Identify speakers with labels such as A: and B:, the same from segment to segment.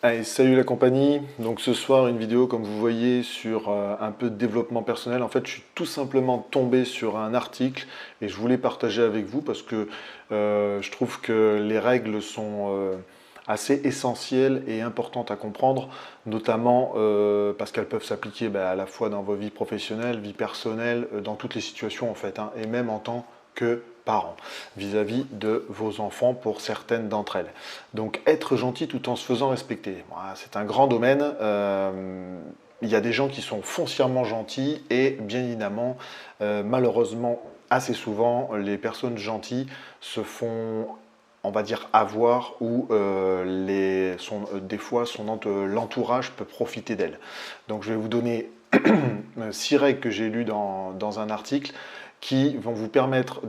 A: Allez, salut la compagnie. Donc ce soir, une vidéo comme vous voyez sur un peu de développement personnel. En fait, je suis tout simplement tombé sur un article et je voulais partager avec vous parce que je trouve que les règles sont assez essentielles et importantes à comprendre, notamment parce qu'elles peuvent s'appliquer à la fois dans vos vies professionnelles, vie personnelle, dans toutes les situations en fait, hein, et même en tant que parents vis-à-vis de vos enfants pour certaines d'entre elles. Donc être gentil tout en se faisant respecter, voilà, c'est un grand domaine. Il y a des gens qui sont foncièrement gentils et bien évidemment, malheureusement, assez souvent, les personnes gentilles se font, on va dire, avoir ou des fois l'entourage peut profiter d'elles. Donc je vais vous donner 6 règles que j'ai lues dans un article qui vont vous permettre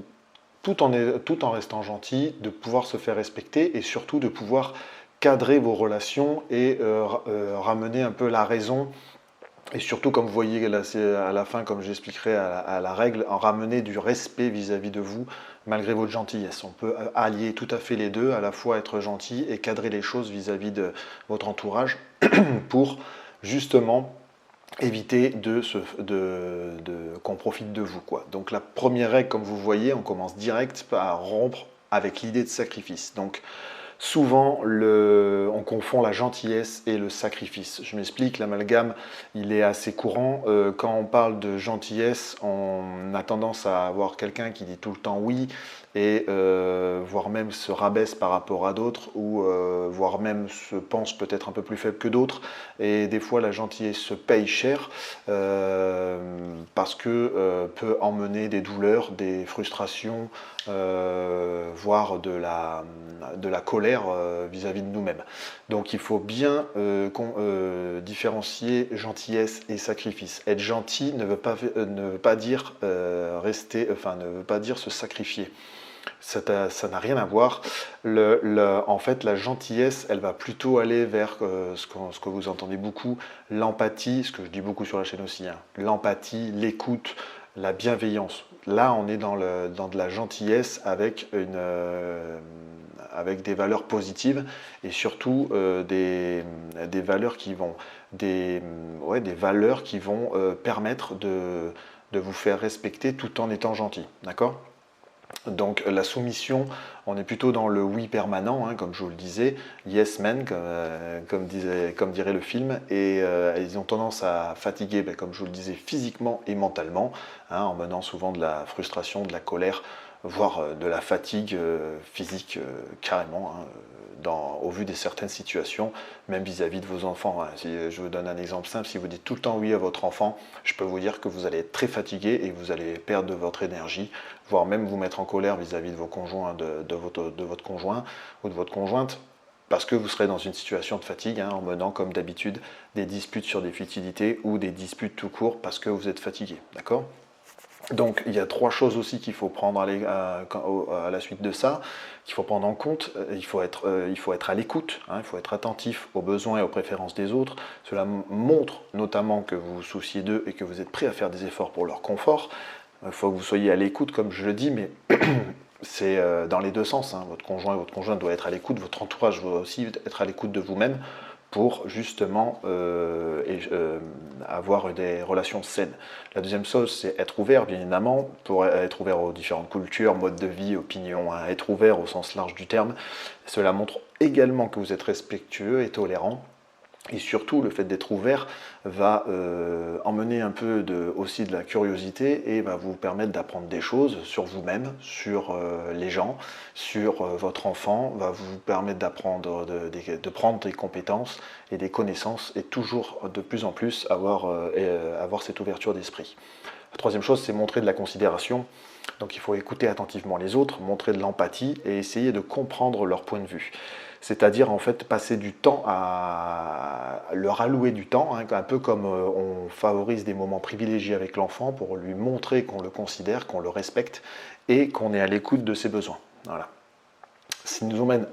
A: tout en restant gentil, de pouvoir se faire respecter et surtout de pouvoir cadrer vos relations et ramener un peu la raison. Et surtout, comme vous voyez là, c'est à la fin, comme j'expliquerai à la règle, en ramener du respect vis-à-vis de vous, malgré votre gentillesse. On peut allier tout à fait les deux, à la fois être gentil et cadrer les choses vis-à-vis de votre entourage pour justement éviter qu'on profite de vous, quoi. Donc la première règle, comme vous voyez, on commence direct par rompre avec l'idée de sacrifice. Donc souvent, on confond la gentillesse et le sacrifice. Je m'explique, l'amalgame, il est assez courant. Quand on parle de gentillesse, on a tendance à avoir quelqu'un qui dit tout le temps oui, et voire même se rabaisse par rapport à d'autres, ou voire même se pense peut-être un peu plus faible que d'autres. Et des fois, la gentillesse se paye cher parce que peut emmener des douleurs, des frustrations, voire de la colère vis-à-vis de nous-mêmes. Donc il faut bien différencier gentillesse et sacrifice. Être gentil ne veut pas dire ne veut pas dire se sacrifier. Ça n'a rien à voir. En fait, la gentillesse, elle va plutôt aller vers ce que vous entendez beaucoup, l'empathie, ce que je dis beaucoup sur la chaîne aussi, hein, l'empathie, l'écoute, la bienveillance. Là, on est dans de la gentillesse avec des valeurs positives et surtout des valeurs qui vont permettre de vous faire respecter tout en étant gentil. D'accord ? Donc la soumission, on est plutôt dans le oui permanent, hein, comme je vous le disais, yes man, comme dirait le film, et ils ont tendance à fatiguer, comme je vous le disais, physiquement et mentalement, hein, en menant souvent de la frustration, de la colère, voire de la fatigue physique carrément, hein, au vu de certaines situations, même vis-à-vis de vos enfants, hein. Si je vous donne un exemple simple, si vous dites tout le temps oui à votre enfant, je peux vous dire que vous allez être très fatigué et vous allez perdre de votre énergie, voire même vous mettre en colère vis-à-vis de vos conjoints, de votre conjoint ou de votre conjointe, parce que vous serez dans une situation de fatigue, hein, en menant comme d'habitude des disputes sur des futilités ou des disputes tout court parce que vous êtes fatigué. D'accord ? Donc il y a 3 choses aussi qu'il faut prendre à la suite de ça, qu'il faut prendre en compte. Il faut être à l'écoute, hein, il faut être attentif aux besoins et aux préférences des autres. Cela montre notamment que vous vous souciez d'eux et que vous êtes prêt à faire des efforts pour leur confort. Il faut que vous soyez à l'écoute, comme je le dis, mais c'est dans les deux sens, hein. Votre conjoint et votre conjointe doivent être à l'écoute, votre entourage doit aussi être à l'écoute de vous-même pour justement avoir des relations saines. La deuxième chose, c'est être ouvert, bien évidemment, pour être ouvert aux différentes cultures, modes de vie, opinions, hein, être ouvert au sens large du terme. Cela montre également que vous êtes respectueux et tolérant. Et surtout, le fait d'être ouvert va emmener un peu aussi de la curiosité et va vous permettre d'apprendre des choses sur vous-même, sur les gens, sur votre enfant, va vous permettre de prendre des compétences et des connaissances et toujours de plus en plus avoir cette ouverture d'esprit. La troisième chose, c'est montrer de la considération. Donc il faut écouter attentivement les autres, montrer de l'empathie et essayer de comprendre leur point de vue. C'est-à-dire en fait passer du temps à leur allouer du temps, hein, un peu comme on favorise des moments privilégiés avec l'enfant pour lui montrer qu'on le considère, qu'on le respecte et qu'on est à l'écoute de ses besoins. Voilà. Ça nous emmène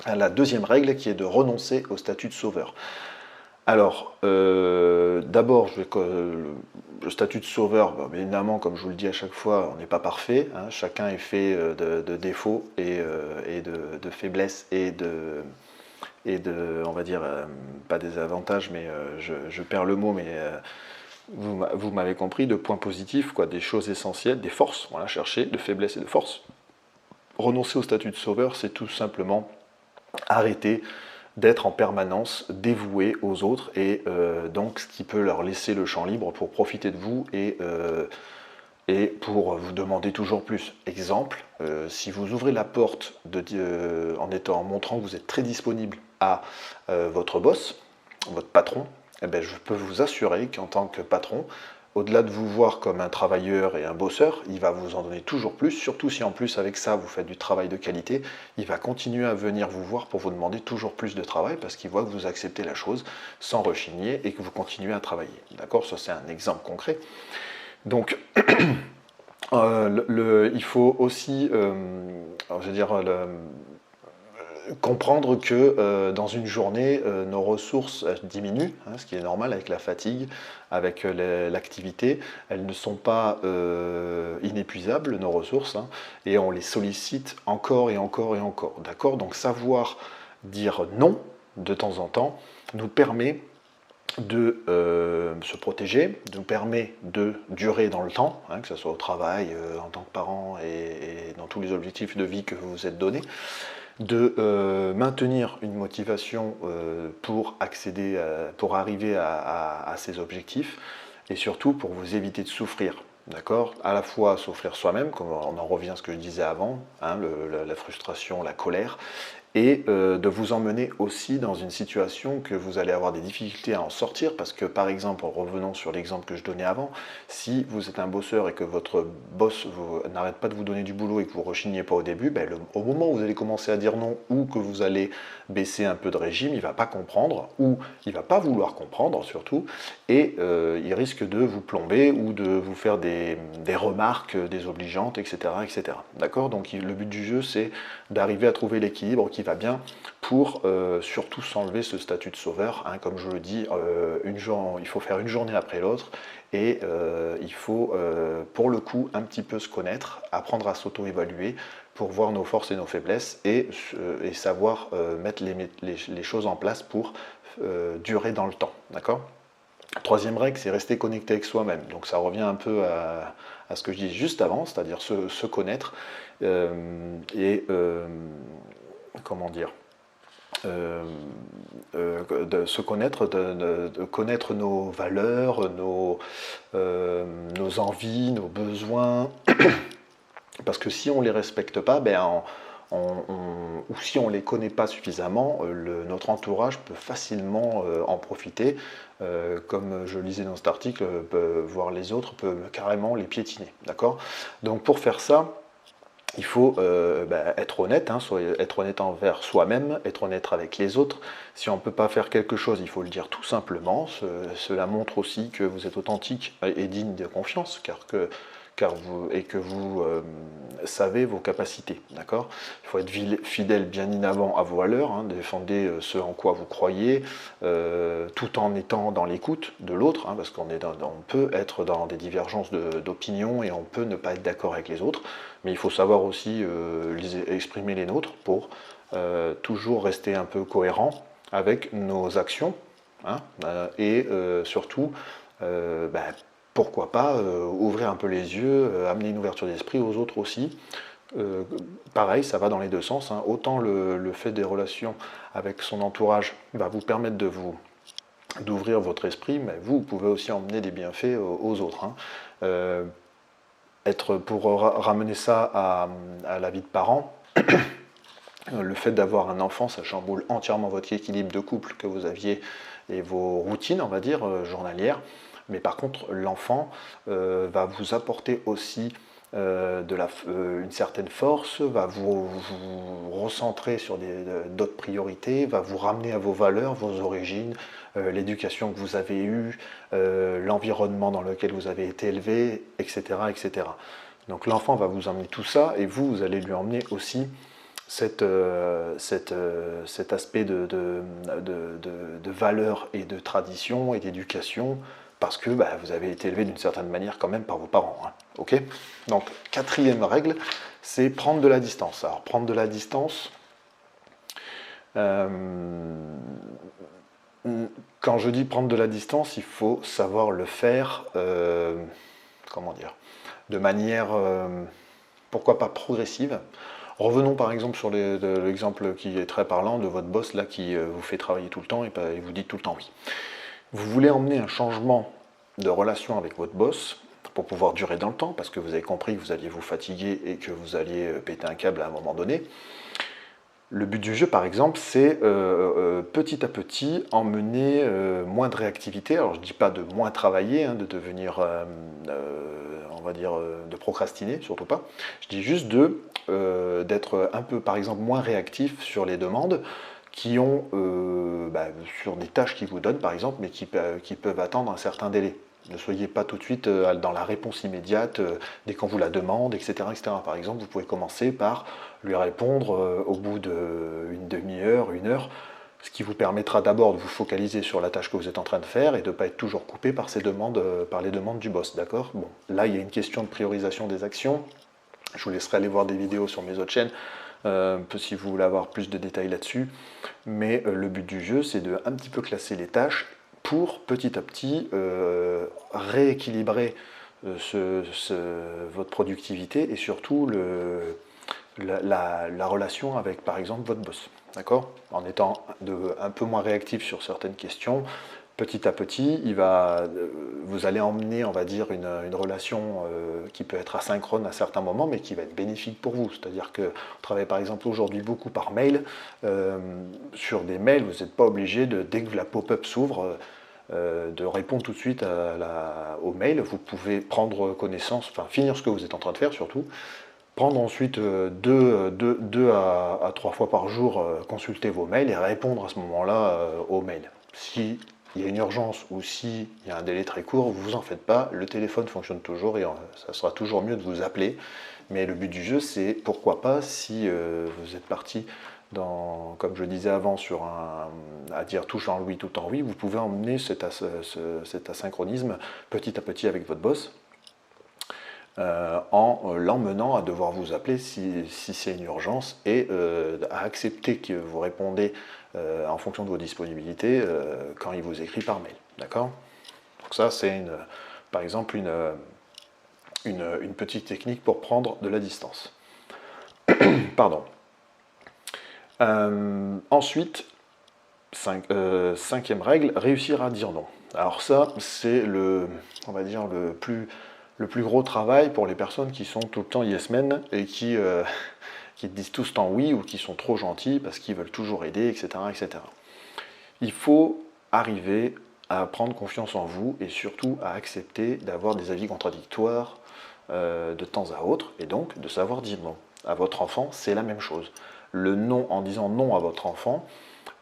A: à la deuxième règle qui est de renoncer au statut de sauveur. Alors, d'abord, le statut de sauveur, bien évidemment, comme je vous le dis à chaque fois, on n'est pas parfait, hein, chacun est fait de défauts et de faiblesses et de, on va dire, pas des avantages, mais je perds le mot, mais vous m'avez compris, de points positifs, quoi, des choses essentielles, des forces, voilà, chercher, de faiblesses et de forces. Renoncer au statut de sauveur, c'est tout simplement arrêter d'être en permanence dévoué aux autres et donc ce qui peut leur laisser le champ libre pour profiter de vous et pour vous demander toujours plus. Exemple, si vous ouvrez la porte en montrant que vous êtes très disponible à votre boss, votre patron, eh bien, je peux vous assurer qu'en tant que patron, au-delà de vous voir comme un travailleur et un bosseur, il va vous en donner toujours plus, surtout si en plus avec ça vous faites du travail de qualité, il va continuer à venir vous voir pour vous demander toujours plus de travail parce qu'il voit que vous acceptez la chose sans rechigner et que vous continuez à travailler. D'accord? Ça c'est un exemple concret. Donc, il faut aussi, je veux dire, comprendre que dans une journée, nos ressources diminuent, hein, ce qui est normal avec la fatigue, avec l'activité. Elles ne sont pas inépuisables, nos ressources, hein, et on les sollicite encore et encore et encore. D'accord? Donc savoir dire non de temps en temps nous permet de se protéger, nous permet de durer dans le temps, hein, que ce soit au travail, en tant que parent et dans tous les objectifs de vie que vous vous êtes donnés, de maintenir une motivation pour accéder, pour arriver à ces objectifs et surtout pour vous éviter de souffrir. D'accord? À la fois souffrir soi-même, comme on en revient à ce que je disais avant, hein, la frustration, la colère, et de vous emmener aussi dans une situation que vous allez avoir des difficultés à en sortir parce que par exemple, en revenant sur l'exemple que je donnais avant, si vous êtes un bosseur et que votre boss n'arrête pas de vous donner du boulot et que vous ne rechignez pas au début, ben, au moment où vous allez commencer à dire non ou que vous allez baisser un peu de régime, il ne va pas comprendre ou il ne va pas vouloir comprendre surtout et il risque de vous plomber ou de vous faire des remarques désobligeantes, etc. etc. D'accord? Donc le but du jeu, c'est d'arriver à trouver l'équilibre qui va bien pour surtout s'enlever ce statut de sauveur. Hein, comme je le dis, il faut faire une journée après l'autre et il faut pour le coup un petit peu se connaître, apprendre à s'auto-évaluer pour voir nos forces et nos faiblesses et savoir mettre les choses en place pour durer dans le temps. D'accord? Troisième règle, c'est rester connecté avec soi-même. Donc ça revient un peu à ce que je disais juste avant, c'est-à-dire se connaître comment dire, de se connaître, de connaître nos valeurs, nos envies, nos besoins, parce que si on ne les respecte pas, ben, ou si on ne les connaît pas suffisamment, notre entourage peut facilement en profiter, comme je lisais dans cet article, voir les autres peut carrément les piétiner. D'accord? Donc pour faire ça, il faut être honnête, hein, être honnête envers soi-même, être honnête avec les autres. Si on ne peut pas faire quelque chose, il faut le dire tout simplement. Cela montre aussi que vous êtes authentique et digne de confiance, que vous savez vos capacités. D'accord? Il faut être fidèle bien in avant à vos valeurs, hein, défendez ce en quoi vous croyez, tout en étant dans l'écoute de l'autre, hein, parce qu'on peut être dans des divergences d'opinion et on peut ne pas être d'accord avec les autres, mais il faut savoir aussi exprimer les nôtres pour toujours rester un peu cohérent avec nos actions, hein, et surtout pourquoi pas ouvrir un peu les yeux, amener une ouverture d'esprit aux autres aussi. Pareil, ça va dans les deux sens, hein. Autant le fait des relations avec son entourage va vous permettre d'ouvrir votre esprit, mais vous pouvez aussi emmener des bienfaits aux autres, hein. Pour ramener ça à la vie de parent, le fait d'avoir un enfant, ça chamboule entièrement votre équilibre de couple que vous aviez et vos routines, on va dire, journalières. Mais par contre, l'enfant va vous apporter aussi une certaine force, va vous recentrer sur d'autres priorités, va vous ramener à vos valeurs, vos origines, l'éducation que vous avez eue, l'environnement dans lequel vous avez été élevé, etc. etc. Donc l'enfant va vous emmener tout ça et vous allez lui emmener aussi cet aspect de valeur et de tradition et d'éducation parce que vous avez été élevé d'une certaine manière quand même par vos parents. Hein, ok? Donc, quatrième règle, c'est prendre de la distance. Alors, prendre de la distance, Euh, Quand je dis prendre de la distance, il faut savoir le faire, comment dire, de manière, pourquoi pas progressive. Revenons par exemple sur l'exemple qui est très parlant de votre boss là qui vous fait travailler tout le temps et vous dit tout le temps oui. Vous voulez emmener un changement de relation avec votre boss pour pouvoir durer dans le temps, parce que vous avez compris que vous alliez vous fatiguer et que vous alliez péter un câble à un moment donné. Le but du jeu, par exemple, c'est petit à petit emmener moins de réactivité. Alors, je ne dis pas de moins travailler, hein, de devenir, on va dire, de procrastiner, surtout pas. Je dis juste d'être un peu, par exemple, moins réactif sur les demandes qui ont, sur des tâches qu'ils vous donnent, par exemple, mais qui peuvent attendre un certain délai. Ne soyez pas tout de suite dans la réponse immédiate dès qu'on vous la demande, etc., etc. Par exemple, vous pouvez commencer par lui répondre au bout d'une demi-heure, une heure, ce qui vous permettra d'abord de vous focaliser sur la tâche que vous êtes en train de faire et de ne pas être toujours coupé par par les demandes du boss. D'accord? Bon, là, il y a une question de priorisation des actions. Je vous laisserai aller voir des vidéos sur mes autres chaînes si vous voulez avoir plus de détails là-dessus. Mais le but du jeu, c'est de un petit peu classer les tâches pour petit à petit rééquilibrer votre productivité et surtout la relation avec, par exemple, votre boss. D'accord? En étant un peu moins réactif sur certaines questions, petit à petit, vous allez emmener, on va dire, une relation qui peut être asynchrone à certains moments, mais qui va être bénéfique pour vous. C'est-à-dire que vous travaillez par exemple aujourd'hui beaucoup par mail. Sur des mails, vous n'êtes pas obligé, dès que la pop-up s'ouvre, de répondre tout de suite au mail. Vous pouvez prendre connaissance, enfin finir ce que vous êtes en train de faire surtout, prendre ensuite deux à 3 fois par jour, consulter vos mails et répondre à ce moment-là aux mails. Si il y a une urgence ou s'il y a un délai très court, vous en faites pas, le téléphone fonctionne toujours et ça sera toujours mieux de vous appeler. Mais le but du jeu, c'est pourquoi pas, si vous êtes parti comme je disais avant, à dire tout en oui, tout en oui, vous pouvez emmener cet asynchronisme petit à petit avec votre boss. En l'emmenant à devoir vous appeler si c'est une urgence et à accepter que vous répondez en fonction de vos disponibilités quand il vous écrit par mail. D'accord? Donc ça, c'est par exemple une petite technique pour prendre de la distance. Pardon. Ensuite, cinquième règle, réussir à dire non. Alors ça, c'est on va dire, le plus gros travail pour les personnes qui sont tout le temps yes men et qui disent tout le temps oui ou qui sont trop gentils parce qu'ils veulent toujours aider, etc., etc. Il faut arriver à prendre confiance en vous et surtout à accepter d'avoir des avis contradictoires de temps à autre et donc de savoir dire non. À votre enfant, c'est la même chose. Le non, en disant non à votre enfant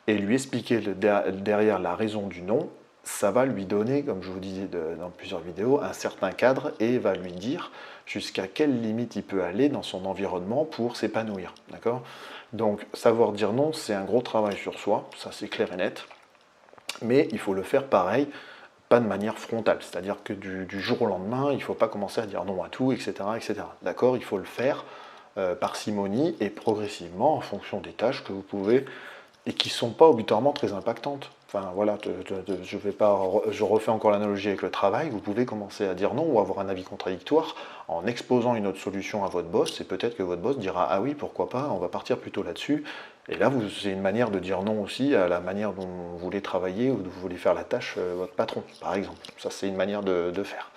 A: et lui expliquer derrière la raison du non, ça va lui donner, comme je vous disais dans plusieurs vidéos, un certain cadre et va lui dire jusqu'à quelle limite il peut aller dans son environnement pour s'épanouir. D'accord? Donc, savoir dire non, c'est un gros travail sur soi, ça c'est clair et net, mais il faut le faire pareil, pas de manière frontale, c'est-à-dire que du jour au lendemain, il ne faut pas commencer à dire non à tout, etc. etc. D'accord? Il faut le faire parcimonie et progressivement en fonction des tâches que vous pouvez et qui ne sont pas obligatoirement très impactantes. Enfin voilà, je refais encore l'analogie avec le travail, vous pouvez commencer à dire non ou avoir un avis contradictoire en exposant une autre solution à votre boss, et peut-être que votre boss dira ah oui, pourquoi pas, on va partir plutôt là-dessus. Et là, c'est une manière de dire non aussi à la manière dont vous voulez travailler ou dont vous voulez faire la tâche votre patron, par exemple. Ça, c'est une manière de faire.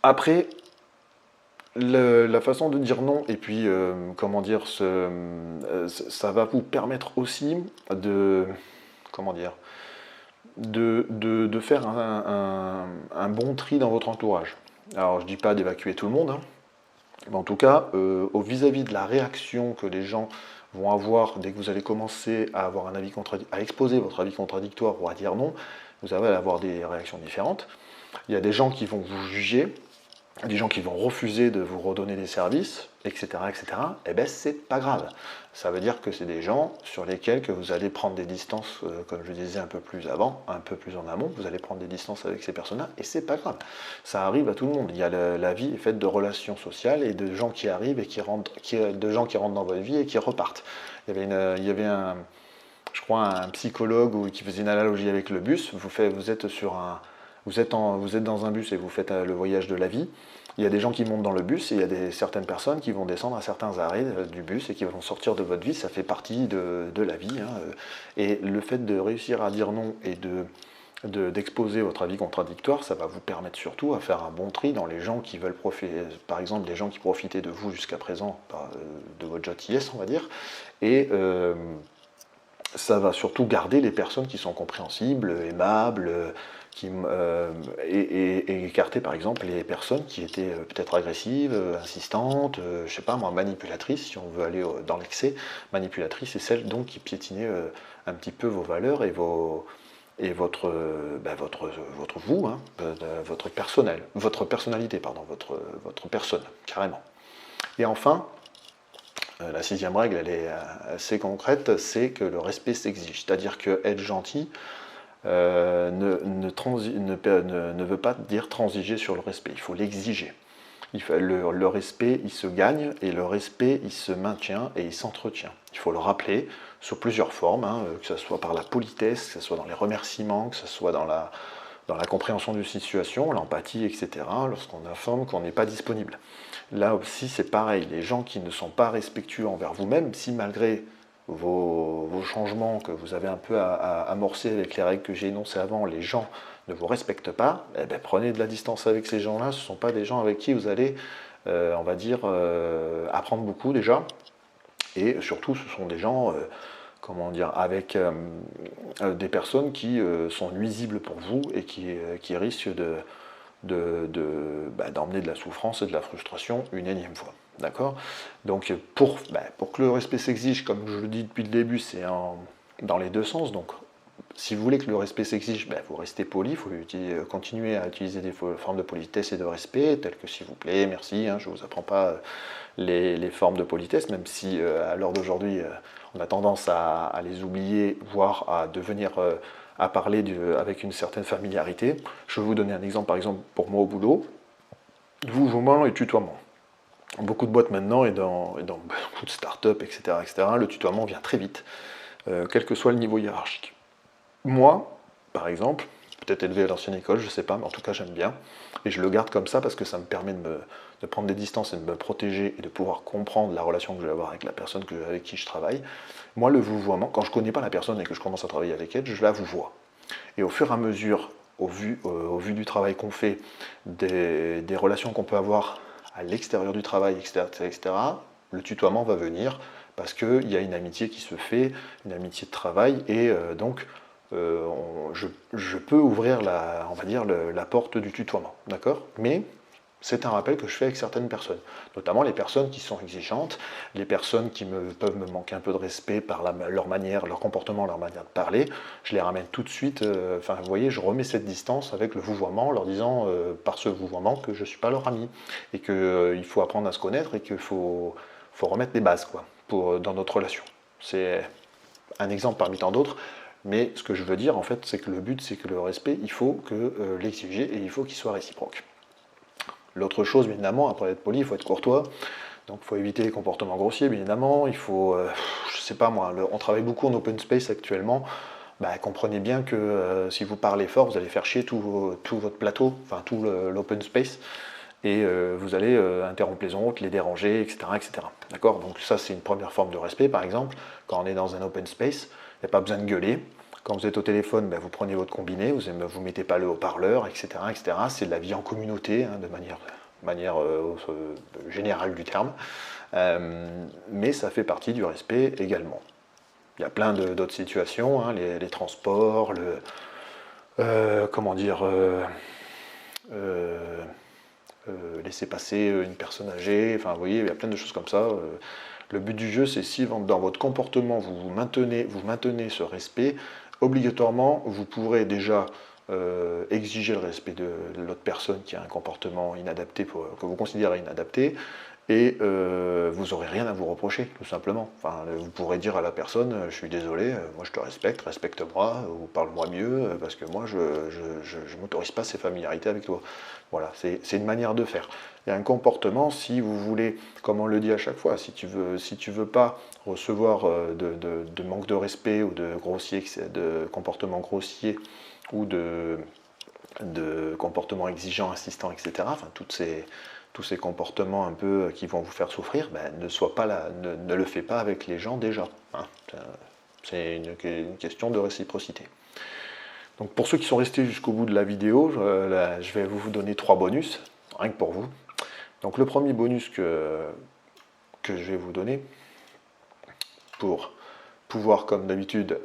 A: Après, la façon de dire non, et puis, comment dire, ça va vous permettre aussi comment dire, de faire un bon tri dans votre entourage. Alors, je ne dis pas d'évacuer tout le monde, hein, mais en tout cas, au vis-à-vis de la réaction que les gens vont avoir dès que vous allez commencer à avoir un avis à exposer votre avis contradictoire ou à dire non, vous allez avoir des réactions différentes. Il y a des gens qui vont vous juger, des gens qui vont refuser de vous redonner des services, etc., eh ben c'est pas grave. Ça veut dire que c'est des gens sur lesquels que vous allez prendre des distances, comme je disais un peu plus avant, un peu plus en amont, vous allez prendre des distances avec ces personnes-là, et c'est pas grave. Ça arrive à tout le monde. La vie est faite de relations sociales et de gens qui arrivent et qui rentrent, de gens qui rentrent dans votre vie et qui repartent. Il y avait je crois, un psychologue qui faisait une analogie avec le bus. Vous êtes dans un bus et vous faites le voyage de la vie. Il y a des gens qui montent dans le bus et il y a certaines personnes qui vont descendre à certains arrêts du bus et qui vont sortir de votre vie. Ça fait partie de la vie. Et le fait de réussir à dire non et d'exposer votre avis contradictoire, ça va vous permettre surtout à faire un bon tri dans les gens qui veulent profiter, par exemple, les gens qui profitaient de vous jusqu'à présent, de votre gentillesse, on va dire, et ça va surtout garder les personnes qui sont compréhensibles, aimables, et écarter par exemple les personnes qui étaient peut-être agressives, insistantes, je sais pas moi, manipulatrices, si on veut aller dans l'excès. Manipulatrices, c'est celles donc qui piétinaient un petit peu vos valeurs et votre vous, hein, votre personnel, votre personnalité, pardon, votre personne, carrément. Et enfin, la sixième règle, elle est assez concrète, c'est que le respect s'exige. C'est-à-dire que être gentil ne veut pas dire transiger sur le respect, il faut l'exiger. Le respect, il se gagne, et le respect, il se maintient et il s'entretient. Il faut le rappeler sous plusieurs formes, hein, que ce soit par la politesse, que ce soit dans les remerciements, que ce soit dans la compréhension d'une situation, l'empathie, etc., lorsqu'on informe qu'on n'est pas disponible. Là aussi, c'est pareil, les gens qui ne sont pas respectueux envers vous-même, si malgré vos changements que vous avez un peu amorcés avec les règles que j'ai énoncées avant, les gens ne vous respectent pas, eh bien, prenez de la distance avec ces gens-là. Ce ne sont pas des gens avec qui vous allez, on va dire, apprendre beaucoup déjà. Et surtout, ce sont des gens, comment dire, avec des personnes qui sont nuisibles pour vous et qui risquent d'emmener de la souffrance et de la frustration une énième fois. D'accord? Donc pour que le respect s'exige, comme je le dis depuis le début, c'est dans les deux sens. Donc si vous voulez que le respect s'exige, vous restez poli, il faut continuer à utiliser des formes de politesse et de respect, telles que s'il vous plaît, merci, hein, je ne vous apprends pas les formes de politesse, même si à l'heure d'aujourd'hui, on a tendance à les oublier, voire à devenir à parler avec une certaine familiarité. Je vais vous donner un exemple, par exemple, pour moi au boulot, vouvoiement et tutoiement. Beaucoup de boîtes maintenant et dans beaucoup de startups, etc., le tutoiement vient très vite, quel que soit le niveau hiérarchique. Moi, par exemple, peut-être élevé à l'ancienne école, je ne sais pas, mais en tout cas j'aime bien, et je le garde comme ça parce que ça me permet de prendre des distances et de me protéger et de pouvoir comprendre la relation que je vais avoir avec la personne avec qui je travaille. Moi, le vouvoiement, quand je ne connais pas la personne et que je commence à travailler avec elle, je la vouvoie. Et au fur et à mesure, au vu du travail qu'on fait, des relations qu'on peut avoir à l'extérieur du travail, etc., le tutoiement va venir parce qu'il y a une amitié qui se fait, une amitié de travail, et donc je peux ouvrir on va dire, la porte du tutoiement, d'accord? Mais c'est un rappel que je fais avec certaines personnes, notamment les personnes qui sont exigeantes, les personnes qui peuvent me manquer un peu de respect par leur manière, leur comportement, leur manière de parler. Je les ramène tout de suite, vous voyez, je remets cette distance avec le vouvoiement, en leur disant par ce vouvoiement que je ne suis pas leur ami, et qu'il faut apprendre à se connaître, et qu'il faut remettre les bases quoi, dans notre relation. C'est un exemple parmi tant d'autres. Mais ce que je veux dire, en fait, c'est que le but, c'est que le respect, il faut l'exiger et il faut qu'il soit réciproque. L'autre chose, bien évidemment, après être poli, il faut être courtois. Donc il faut éviter les comportements grossiers, bien évidemment. Il faut, je sais pas moi, on travaille beaucoup en open space actuellement. Comprenez bien que si vous parlez fort, vous allez faire chier tout votre plateau, enfin tout l'open space. Et vous allez interrompre les autres, les déranger, etc. etc. D'accord? Donc ça, c'est une première forme de respect, par exemple. Quand on est dans un open space, il n'y a pas besoin de gueuler. Quand vous êtes au téléphone, vous prenez votre combiné, vous ne mettez pas le haut-parleur, etc. etc. C'est de la vie en communauté, hein, de manière générale du terme. Mais ça fait partie du respect également. Il y a plein d'autres situations, hein, les transports, laisser passer une personne âgée, enfin vous voyez, il y a plein de choses comme ça. Le but du jeu, c'est si dans votre comportement vous maintenez ce respect, obligatoirement vous pourrez déjà exiger le respect de l'autre personne qui a un comportement inadapté, que vous considérez inadapté, et vous n'aurez rien à vous reprocher, tout simplement. Enfin, vous pourrez dire à la personne, je suis désolé, moi je te respecte, respecte-moi, ou parle-moi mieux, parce que moi je ne m'autorise pas ces familiarités avec toi. Voilà, c'est une manière de faire. Il y a un comportement, si vous voulez, comme on le dit à chaque fois, si tu veux pas recevoir de manque de respect ou de comportement grossier ou de comportements exigeants, insistants, etc. Enfin, tous ces comportements un peu qui vont vous faire souffrir, ben, ne le fais pas avec les gens déjà. Hein. C'est une question de réciprocité. Donc pour ceux qui sont restés jusqu'au bout de la vidéo, je vais vous donner 3 bonus, rien que pour vous. Donc le premier bonus que je vais vous donner, pour pouvoir, comme d'habitude,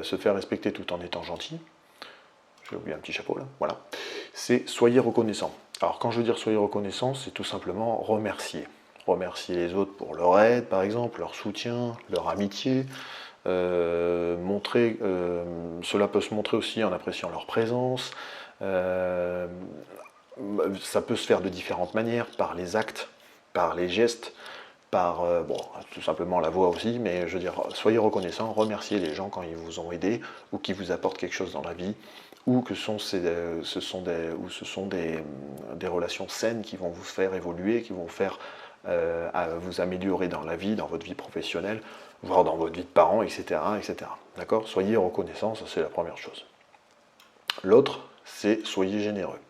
A: se faire respecter tout en étant gentil, j'ai oublié un petit chapeau là, voilà, c'est soyez reconnaissant. Alors quand je veux dire soyez reconnaissant, c'est tout simplement remercier. Remercier les autres pour leur aide, par exemple, leur soutien, leur amitié. Cela peut se montrer aussi en appréciant leur présence. Ça peut se faire de différentes manières, par les actes, par les gestes, par tout simplement la voix aussi, mais je veux dire, soyez reconnaissants, remerciez les gens quand ils vous ont aidé ou qui vous apportent quelque chose dans la vie, ou que ce sont des relations saines qui vont vous faire évoluer, qui vont faire vous améliorer dans la vie, dans votre vie professionnelle, voire dans votre vie de parent, etc. etc. D'accord ? Soyez reconnaissants, ça c'est la première chose. L'autre, c'est soyez généreux.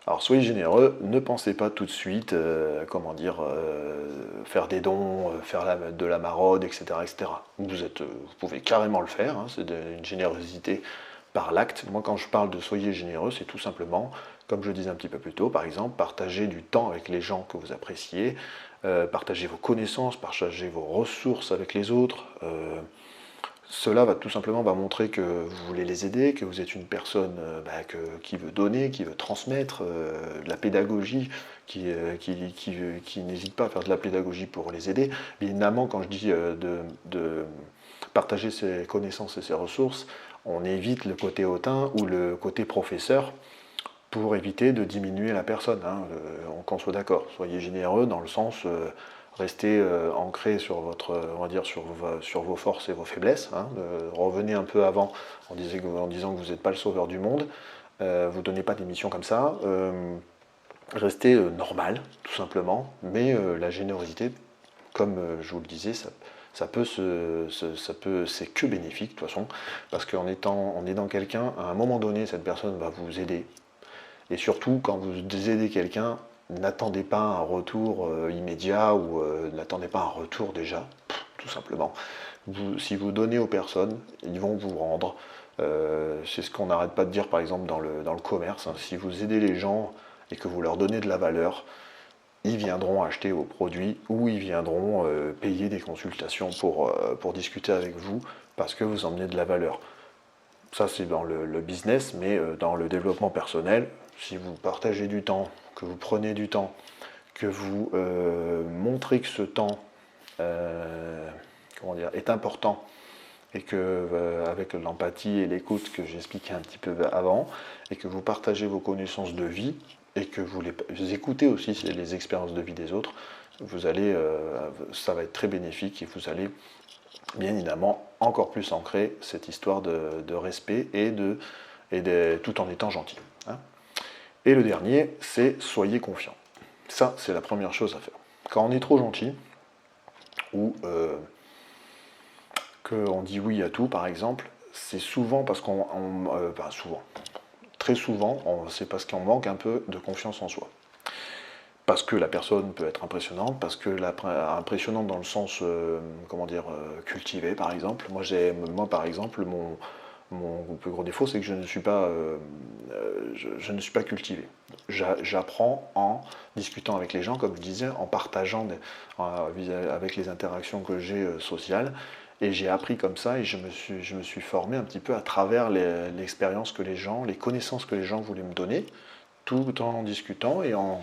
A: Alors soyez généreux, ne pensez pas tout de suite, faire des dons, faire de la maraude, etc. etc. Vous pouvez carrément le faire, hein, c'est une générosité par l'acte. Moi quand je parle de soyez généreux, c'est tout simplement, comme je disais un petit peu plus tôt, par exemple, partager du temps avec les gens que vous appréciez, partager vos connaissances, partager vos ressources avec les autres. Cela va tout simplement montrer que vous voulez les aider, que vous êtes une personne qui veut donner, qui veut transmettre, de la pédagogie, qui n'hésite pas à faire de la pédagogie pour les aider. Bien évidemment, quand je dis de partager ses connaissances et ses ressources, on évite le côté hautain ou le côté professeur pour éviter de diminuer la personne. Hein. Qu'on soit d'accord, soyez généreux dans le sens... restez ancré sur sur vos forces et vos faiblesses. Hein. Revenez un peu avant en disant que vous n'êtes pas le sauveur du monde. Vous ne donnez pas des missions comme ça. Restez normal, tout simplement. Mais la générosité, comme je vous le disais, c'est que bénéfique de toute façon, parce qu'en aidant quelqu'un, à un moment donné, cette personne va vous aider. Et surtout, quand vous aidez quelqu'un, n'attendez pas un retour immédiat ou n'attendez pas un retour déjà, tout simplement. Si vous donnez aux personnes, ils vont vous rendre. C'est ce qu'on n'arrête pas de dire par exemple dans le commerce. Hein. Si vous aidez les gens et que vous leur donnez de la valeur, ils viendront acheter vos produits ou ils viendront payer des consultations pour discuter avec vous parce que vous emmenez de la valeur. Ça c'est dans le business, mais dans le développement personnel, si vous partagez du temps, que vous prenez du temps, que vous montrez que ce temps est important et que avec l'empathie et l'écoute que j'expliquais un petit peu avant, et que vous partagez vos connaissances de vie et que vous écoutez aussi les expériences de vie des autres, ça va être très bénéfique et vous allez bien évidemment encore plus ancrer cette histoire de respect tout en étant gentil. Hein. Et le dernier, c'est soyez confiant. Ça, c'est la première chose à faire. Quand on est trop gentil, ou qu'on dit oui à tout, par exemple, c'est souvent parce très souvent, c'est parce qu'on manque un peu de confiance en soi. Parce que la personne peut être impressionnante, parce que impressionnante dans le sens, cultivé, par exemple. Moi, par exemple, mon plus gros défaut, c'est que je ne suis pas cultivé. J'apprends en discutant avec les gens, comme je disais, en partageant avec les interactions que j'ai sociales. Et j'ai appris comme ça et je me suis formé un petit peu à travers l'expérience que les connaissances que les gens voulaient me donner, tout en discutant et en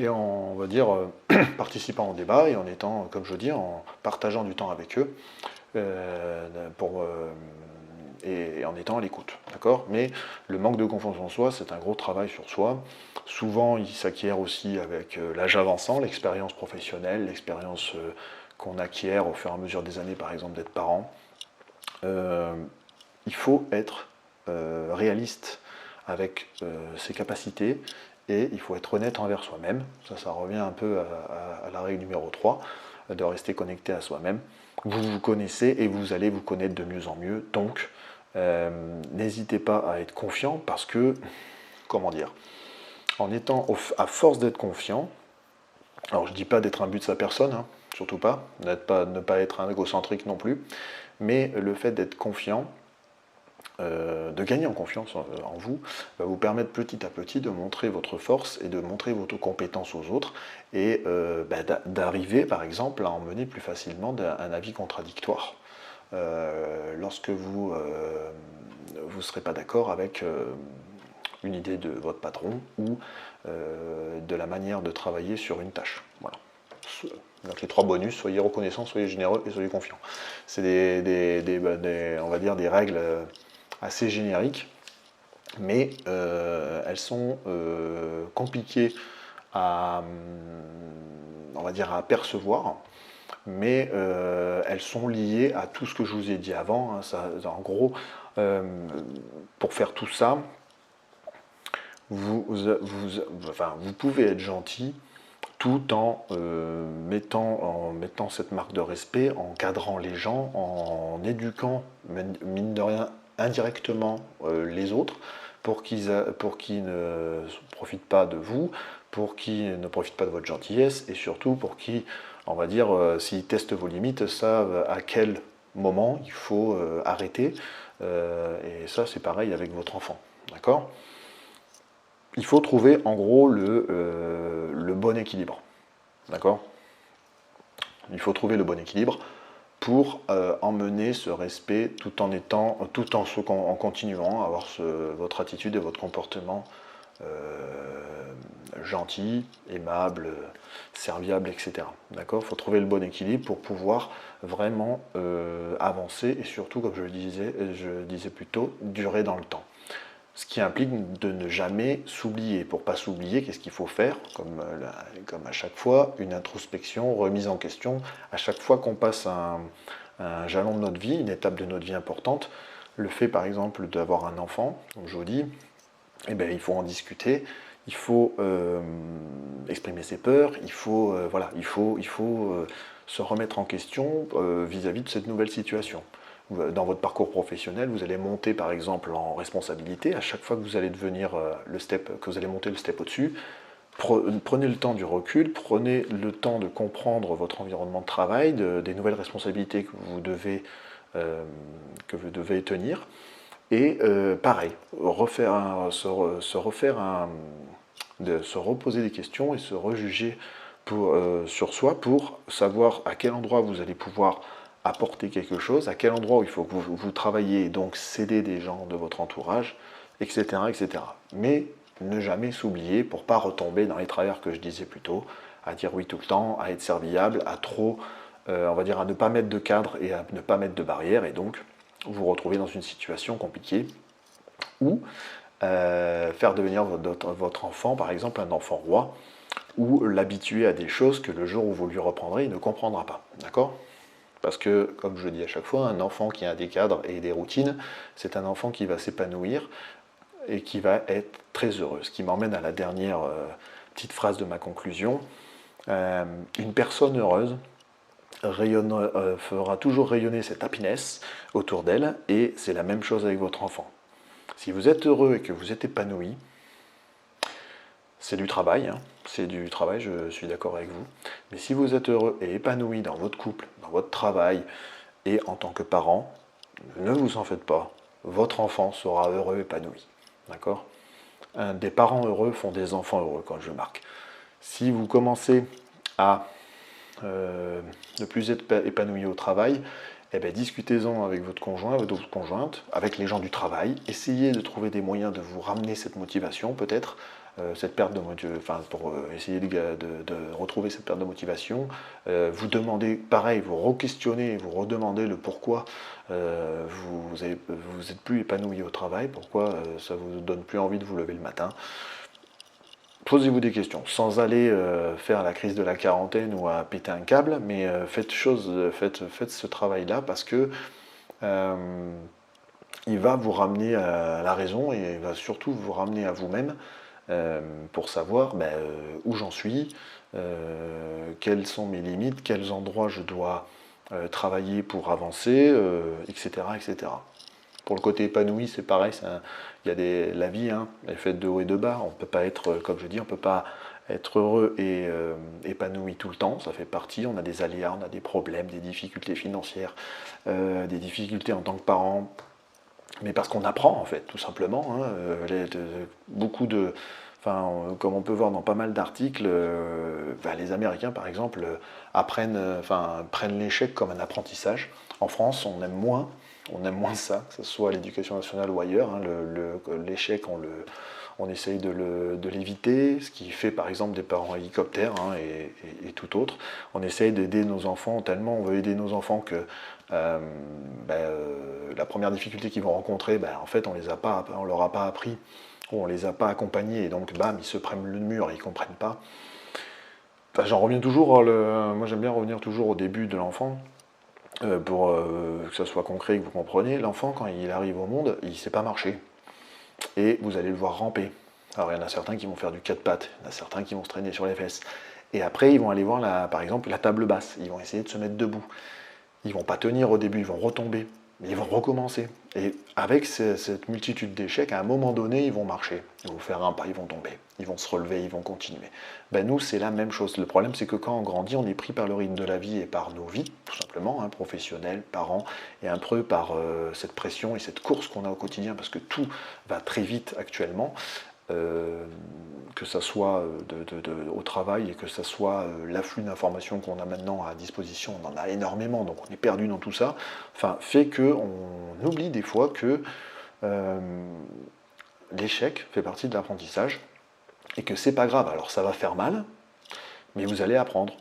A: on va dire, participant au débat et en étant, comme je dis, en partageant du temps avec eux et en étant à l'écoute, d'accord? Mais le manque de confiance en soi, c'est un gros travail sur soi. Souvent, il s'acquiert aussi avec l'âge avançant, l'expérience professionnelle, l'expérience qu'on acquiert au fur et à mesure des années, par exemple, d'être parent. Il faut être réaliste avec ses capacités et il faut être honnête envers soi-même. Ça revient un peu à la règle numéro 3, de rester connecté à soi-même. Vous vous connaissez et vous allez vous connaître de mieux en mieux. Donc, n'hésitez pas à être confiant parce que, comment dire, en étant à force d'être confiant, alors je ne dis pas d'être un but de sa personne, hein, surtout pas, ne pas être un égocentrique non plus, mais le fait d'être confiant, de gagner en confiance en vous, va vous permettre petit à petit de montrer votre force et de montrer votre compétence aux autres et d'arriver par exemple à emmener plus facilement un avis contradictoire lorsque vous ne serez pas d'accord avec une idée de votre patron ou de la manière de travailler sur une tâche. Voilà. Donc les 3 bonus, soyez reconnaissant, soyez généreux et soyez confiant. C'est on va dire des règles assez génériques, mais elles sont compliquées à, on va dire, à percevoir, mais elles sont liées à tout ce que je vous ai dit avant. Hein. En gros, pour faire tout ça, vous pouvez être gentil tout en mettant cette marque de respect, en cadrant les gens, en éduquant, mine de rien, indirectement les autres, pour qu'ils ne profitent pas de vous, pour qu'ils ne profitent pas de votre gentillesse, et surtout pour qu'ils, on va dire, s'ils testent vos limites, savent à quel moment il faut arrêter. Et ça, c'est pareil avec votre enfant. D'accord ? Il faut trouver en gros le bon équilibre. D'accord ? Il faut trouver le bon équilibre pour emmener ce respect tout en continuant à avoir votre attitude et votre comportement gentil, aimable, serviable, etc. D'accord ? Il faut trouver le bon équilibre pour pouvoir vraiment avancer et surtout, comme je disais plus tôt, durer dans le temps. Ce qui implique de ne jamais s'oublier. Pour ne pas s'oublier, qu'est-ce qu'il faut faire comme à chaque fois, une introspection, remise en question. À chaque fois qu'on passe un jalon de notre vie, une étape de notre vie importante, le fait par exemple d'avoir un enfant, comme je vous dis, eh bien, il faut en discuter, il faut exprimer ses peurs, il faut se remettre en question vis-à-vis de cette nouvelle situation. Dans votre parcours professionnel, vous allez monter par exemple en responsabilité. À chaque fois que vous allez devenir que vous allez monter le step au-dessus, prenez le temps du recul, prenez le temps de comprendre votre environnement de travail, des nouvelles responsabilités que vous devez tenir. Et pareil, se reposer des questions et se rejuger sur soi pour savoir à quel endroit vous allez pouvoir apporter quelque chose, à quel endroit il faut que vous travaillez et donc céder des gens de votre entourage, etc. etc. Mais ne jamais s'oublier pour ne pas retomber dans les travers que je disais plus tôt, à dire oui tout le temps, à être serviable, à trop, on va dire, à ne pas mettre de cadre et à ne pas mettre de barrière, et donc vous retrouvez dans une situation compliquée ou faire devenir votre enfant, par exemple, un enfant roi, ou l'habituer à des choses que le jour où vous lui reprendrez, il ne comprendra pas. D'accord ? Parce que, comme je le dis à chaque fois, un enfant qui a des cadres et des routines, c'est un enfant qui va s'épanouir et qui va être très heureux. Ce qui m'emmène à la dernière petite phrase de ma conclusion. Une personne heureuse fera toujours rayonner cette happiness autour d'elle, et c'est la même chose avec votre enfant. Si vous êtes heureux et que vous êtes épanoui, c'est du travail, hein. C'est du travail, je suis d'accord avec vous. Mais si vous êtes heureux et épanoui dans votre couple, dans votre travail et en tant que parent, ne vous en faites pas. Votre enfant sera heureux et épanoui. D'accord ? Des parents heureux font des enfants heureux, quand je marque. Si vous commencez à ne plus être épanoui au travail, eh bien, discutez-en avec votre conjoint, votre conjointe, avec les gens du travail. Essayez de trouver des moyens de vous ramener cette motivation, peut-être, cette perte de motivation, enfin pour essayer de retrouver cette perte de motivation, vous demandez, pareil, vous re-questionnez, vous redemandez le pourquoi vous êtes plus épanoui au travail, pourquoi ça vous donne plus envie de vous lever le matin. Posez-vous des questions, sans aller faire la crise de la quarantaine ou à péter un câble, mais faites ce travail-là parce que il va vous ramener à la raison et il va surtout vous ramener à vous-même pour savoir où j'en suis, quelles sont mes limites, quels endroits je dois travailler pour avancer, etc., etc. Pour le côté épanoui, c'est pareil, il y a la vie hein, elle est faite de haut et de bas. On ne peut pas être, comme je dis, on ne peut pas être heureux et épanoui tout le temps. Ça fait partie, on a des aléas, on a des problèmes, des difficultés financières, des difficultés en tant que parent. Mais parce qu'on apprend en fait, tout simplement. Hein, beaucoup de, enfin, comme on peut voir dans pas mal d'articles, les Américains par exemple prennent l'échec comme un apprentissage. En France, on aime moins ça, que ce soit à l'éducation nationale ou ailleurs. Hein, l'échec, on essaye de l'éviter, ce qui fait par exemple des parents hélicoptères hein, et tout autre. On essaye d'aider nos enfants, tellement on veut aider nos enfants que la première difficulté qu'ils vont rencontrer, en fait on leur a pas appris, ou on les a pas accompagnés, et donc bam, ils se prennent le mur et ils ne comprennent pas. Enfin, j'en reviens toujours, moi j'aime bien revenir toujours au début de l'enfant, pour que ça soit concret et que vous compreniez. L'enfant, quand il arrive au monde, il ne sait pas marcher. Et vous allez le voir ramper. Alors il y en a certains qui vont faire du quatre pattes, il y en a certains qui vont se traîner sur les fesses. Et après, ils vont aller voir, par exemple, la table basse. Ils vont essayer de se mettre debout. Ils vont pas tenir au début, ils vont retomber. Mais ils vont recommencer. Et avec cette multitude d'échecs, à un moment donné, ils vont marcher. Ils vont faire un pas, ils vont tomber. Ils vont se relever, ils vont continuer. Nous, c'est la même chose. Le problème, c'est que quand on grandit, on est pris par le rythme de la vie et par nos vies, tout simplement, hein, professionnels, parents, et un peu par cette pression et cette course qu'on a au quotidien, parce que tout va très vite actuellement. Que ça soit au travail et que ça soit l'afflux d'informations qu'on a maintenant à disposition, on en a énormément, donc on est perdu dans tout ça, fait qu'on oublie des fois que l'échec fait partie de l'apprentissage et que c'est pas grave. Alors ça va faire mal, mais vous allez apprendre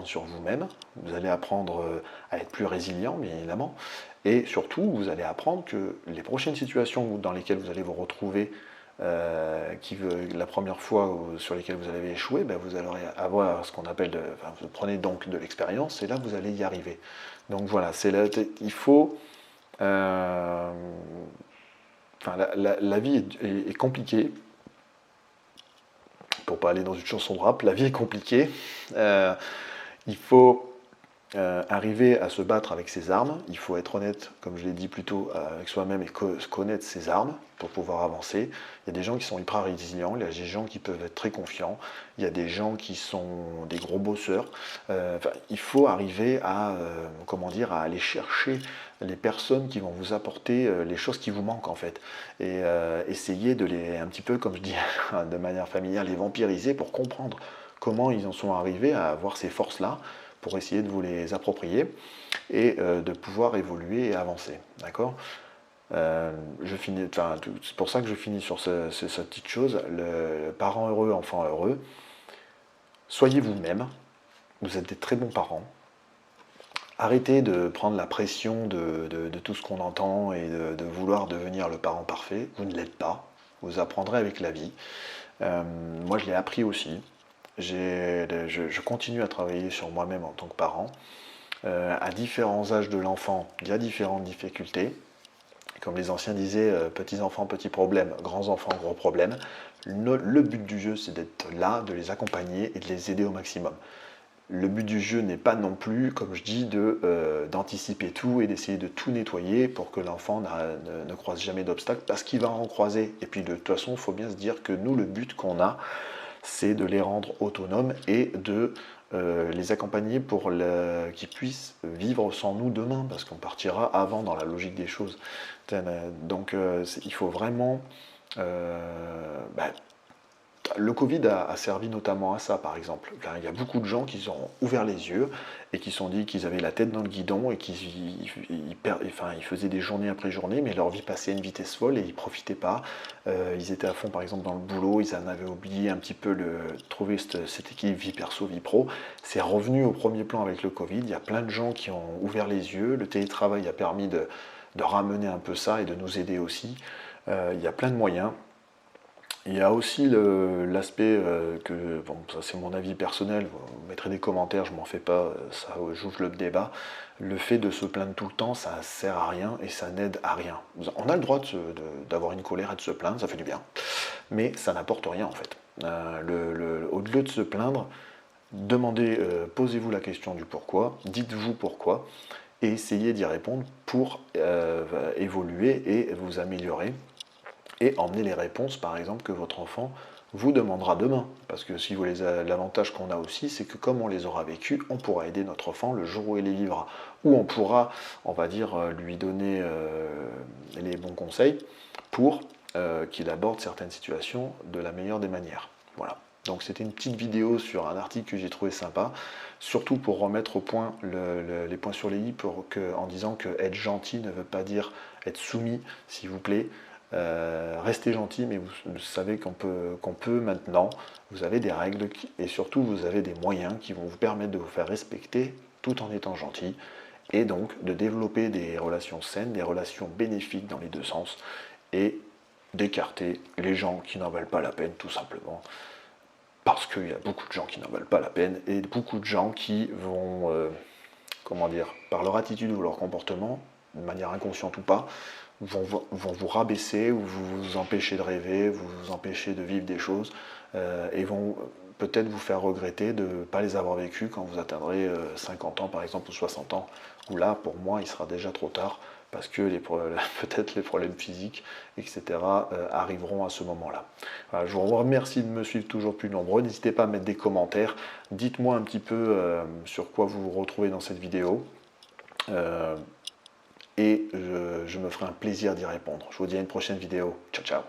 A: sur vous-même, vous allez apprendre à être plus résilient, bien évidemment, et surtout vous allez apprendre que les prochaines situations dans lesquelles vous allez vous retrouver, la première fois sur lesquelles vous avez échoué, vous allez avoir ce qu'on appelle, vous prenez donc de l'expérience et là vous allez y arriver. Donc voilà, il faut, la vie est compliquée. Pour pas aller dans une chanson de rap, la vie est compliquée. Il faut arriver à se battre avec ses armes. Il faut être honnête, comme je l'ai dit plus tôt, avec soi-même et connaître ses armes pour pouvoir avancer. Il y a des gens qui sont hyper résilients, il y a des gens qui peuvent être très confiants, il y a des gens qui sont des gros bosseurs. Il faut arriver à aller chercher les personnes qui vont vous apporter les choses qui vous manquent en fait. Et essayer de un petit peu, comme je dis de manière familière, les vampiriser pour comprendre comment ils en sont arrivés à avoir ces forces-là, pour essayer de vous les approprier et de pouvoir évoluer et avancer. D'accord ? C'est pour ça que je finis sur cette petite chose. Le parent heureux, enfant heureux. Soyez vous-même. Vous êtes des très bons parents. Arrêtez de prendre la pression de tout ce qu'on entend et de vouloir devenir le parent parfait. Vous ne l'êtes pas. Vous apprendrez avec la vie. Moi, je l'ai appris aussi. Je continue à travailler sur moi-même en tant que parent. À différents âges de l'enfant, il y a différentes difficultés. Comme les anciens disaient, petits enfants, petits problèmes, grands enfants, gros problèmes. Le but du jeu, c'est d'être là, de les accompagner et de les aider au maximum. Le but du jeu n'est pas non plus, comme je dis, d'anticiper tout et d'essayer de tout nettoyer pour que l'enfant ne croise jamais d'obstacles, parce qu'il va en croiser. Et puis de toute façon, il faut bien se dire que nous, le but qu'on a, c'est de les rendre autonomes et de les accompagner pour qu'ils puissent vivre sans nous demain, parce qu'on partira avant dans la logique des choses. Donc il faut vraiment Le Covid a servi notamment à ça, par exemple. Là, il y a beaucoup de gens qui ont ouvert les yeux et qui se sont dit qu'ils avaient la tête dans le guidon et ils faisaient des journées après journées, mais leur vie passait à une vitesse folle et ils ne profitaient pas. Ils étaient à fond, par exemple, dans le boulot, ils en avaient oublié un petit peu trouver cet équilibre vie perso, vie pro. C'est revenu au premier plan avec le Covid. Il y a plein de gens qui ont ouvert les yeux. Le télétravail a permis de ramener un peu ça et de nous aider aussi. Il y a plein de moyens. Il y a aussi l'aspect bon, ça c'est mon avis personnel, vous mettrez des commentaires, je m'en fais pas, ça j'ouvre le débat. Le fait de se plaindre tout le temps, ça sert à rien et ça n'aide à rien. On a le droit d'avoir une colère et de se plaindre, ça fait du bien, mais ça n'apporte rien en fait. Au-delà de se plaindre, demandez, posez-vous la question du pourquoi, dites-vous pourquoi, et essayez d'y répondre pour évoluer et vous améliorer. Et emmener les réponses, par exemple, que votre enfant vous demandera demain. Parce que si vous l'avantage qu'on a aussi, c'est que comme on les aura vécus, on pourra aider notre enfant le jour où il les vivra. Ou on pourra, on va dire, lui donner les bons conseils pour qu'il aborde certaines situations de la meilleure des manières. Voilà. Donc c'était une petite vidéo sur un article que j'ai trouvé sympa, surtout pour remettre au point les points sur les i, en disant que être gentil ne veut pas dire être soumis, s'il vous plaît. Restez gentil, mais vous savez qu'on peut maintenant, vous avez des règles et surtout vous avez des moyens qui vont vous permettre de vous faire respecter tout en étant gentil et donc de développer des relations saines, des relations bénéfiques dans les deux sens et d'écarter les gens qui n'en valent pas la peine tout simplement. Parce qu'il y a beaucoup de gens qui n'en valent pas la peine et beaucoup de gens qui vont, comment dire, par leur attitude ou leur comportement, de manière inconsciente ou pas, vont vous rabaisser ou vous empêcher de rêver, vous empêcher de vivre des choses et vont peut-être vous faire regretter de ne pas les avoir vécues quand vous atteindrez 50 ans par exemple ou 60 ans, où là pour moi il sera déjà trop tard parce que peut-être les problèmes physiques, etc. Arriveront à ce moment-là. Voilà, je vous remercie de me suivre toujours plus nombreux. N'hésitez pas à mettre des commentaires. Dites-moi un petit peu sur quoi vous vous retrouvez dans cette vidéo. Et je me ferai un plaisir d'y répondre. Je vous dis à une prochaine vidéo. Ciao, ciao.